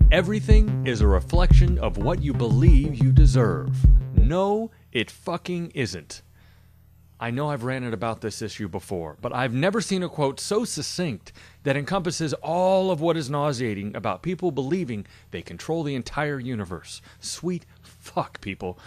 Everything is a reflection of what you believe you deserve. No, it fucking isn't. I know I've ranted about this issue before, but I've never seen a quote so succinct that encompasses all of what is nauseating about people believing they control the entire universe. Sweet fuck, people.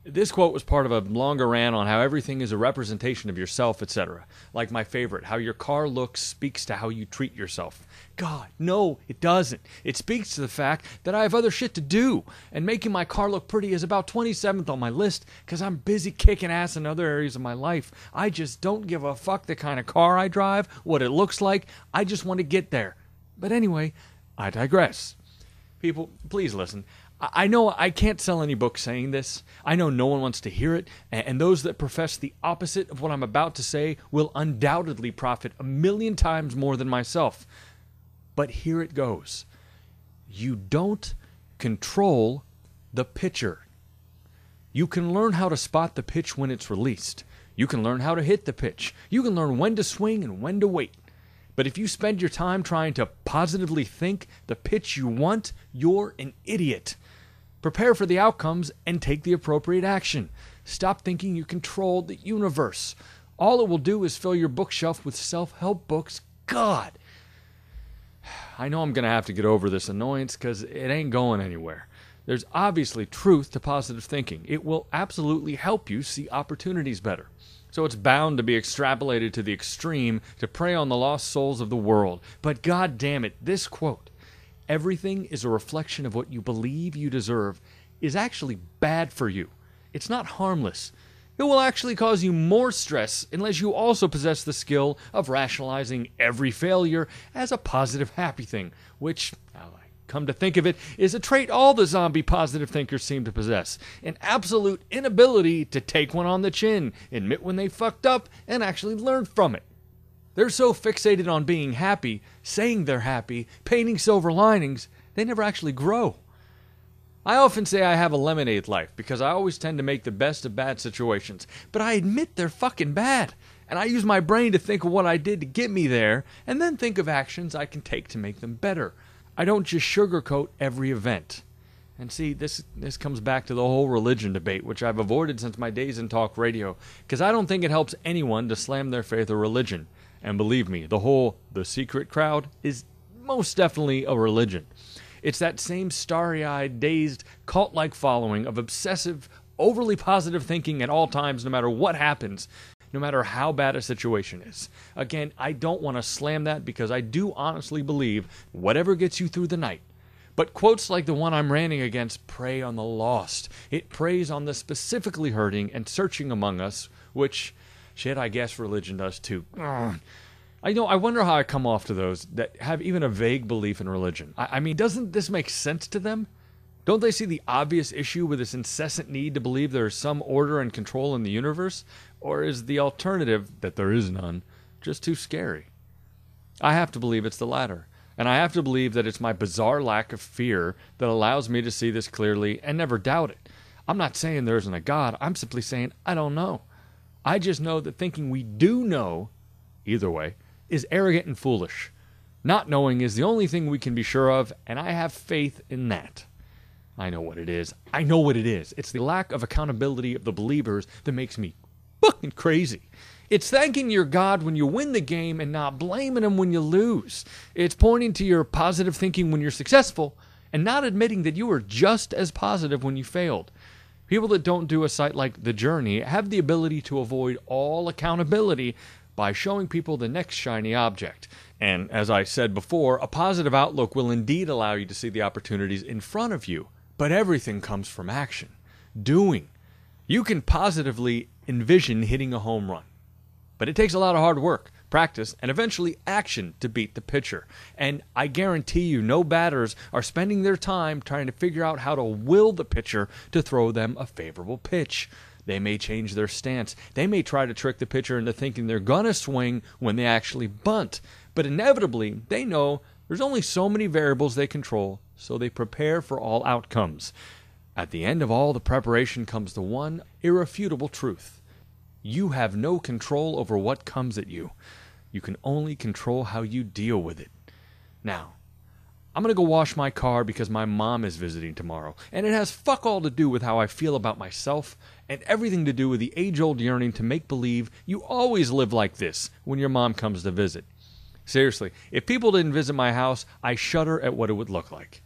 This quote was part of a longer rant on how everything is a representation of yourself, etc. Like my favorite, how your car looks speaks to how you treat yourself. God, no, it doesn't. It speaks to the fact that I have other shit to do, and making my car look pretty is about 27th on my list because I'm busy kicking ass in other areas of my life. I just don't give a fuck the kind of car I drive, what it looks like. I just want to get there. But anyway, I digress. People, please listen. I know I can't sell any book saying this. I know no one wants to hear it, and those that profess the opposite of what I'm about to say will undoubtedly profit 1,000,000 times more than myself. But here it goes. You don't control the pitcher. You can learn how to spot the pitch when it's released. You can learn how to hit the pitch. You can learn when to swing and when to wait. But if you spend your time trying to positively think the pitch you want, you're an idiot. Prepare for the outcomes and take the appropriate action. Stop thinking you control the universe. All it will do is fill your bookshelf with self-help books. God! I know I'm going to have to get over this annoyance because it ain't going anywhere. There's obviously truth to positive thinking. It will absolutely help you see opportunities better. So it's bound to be extrapolated to the extreme to prey on the lost souls of the world. But god damn it, this quote, everything is a reflection of what you believe you deserve, is actually bad for you. It's not harmless. It will actually cause you more stress unless you also possess the skill of rationalizing every failure as a positive happy thing, which, come to think of it, is a trait all the zombie positive thinkers seem to possess. An absolute inability to take one on the chin, admit when they fucked up, and actually learn from it. They're so fixated on being happy, saying they're happy, painting silver linings, they never actually grow. I often say I have a lemonade life because I always tend to make the best of bad situations, but I admit they're fucking bad. And I use my brain to think of what I did to get me there, and then think of actions I can take to make them better. I don't just sugarcoat every event. And see, this comes back to the whole religion debate, which I've avoided since my days in talk radio, because I don't think it helps anyone to slam their faith or religion. And believe me, the secret crowd is most definitely a religion. It's that same starry-eyed, dazed, cult-like following of obsessive, overly positive thinking at all times, no matter what happens, no matter how bad a situation is. Again, I don't want to slam that because I do honestly believe whatever gets you through the night. But quotes like the one I'm ranting against prey on the lost. It preys on the specifically hurting and searching among us, which, shit, I guess religion does too. I wonder how I come off to those that have even a vague belief in religion. I mean, doesn't this make sense to them? Don't they see the obvious issue with this incessant need to believe there is some order and control in the universe? Or is the alternative, that there is none, just too scary? I have to believe it's the latter. And I have to believe that it's my bizarre lack of fear that allows me to see this clearly and never doubt it. I'm not saying there isn't a God. I'm simply saying I don't know. I just know that thinking we do know, either way, is arrogant and foolish. Not knowing is the only thing we can be sure of, and I have faith in that. I know what it is. I know what it is. It's the lack of accountability of the believers that makes me fucking crazy. It's thanking your God when you win the game and not blaming him when you lose. It's pointing to your positive thinking when you're successful and not admitting that you were just as positive when you failed. People that don't do a site like The Journey have the ability to avoid all accountability by showing people the next shiny object. And as I said before, a positive outlook will indeed allow you to see the opportunities in front of you. But everything comes from action. Doing. You can positively envision hitting a home run. But it takes a lot of hard work, practice, and eventually action to beat the pitcher. And I guarantee you no batters are spending their time trying to figure out how to will the pitcher to throw them a favorable pitch. They may change their stance. They may try to trick the pitcher into thinking they're going to swing when they actually bunt. But inevitably, they know there's only so many variables they control, so they prepare for all outcomes. At the end of all the preparation comes the one irrefutable truth. You have no control over what comes at you. You can only control how you deal with it. Now, I'm going to go wash my car because my mom is visiting tomorrow. And it has fuck all to do with how I feel about myself and everything to do with the age-old yearning to make believe you always live like this when your mom comes to visit. Seriously, if people didn't visit my house, I shudder at what it would look like.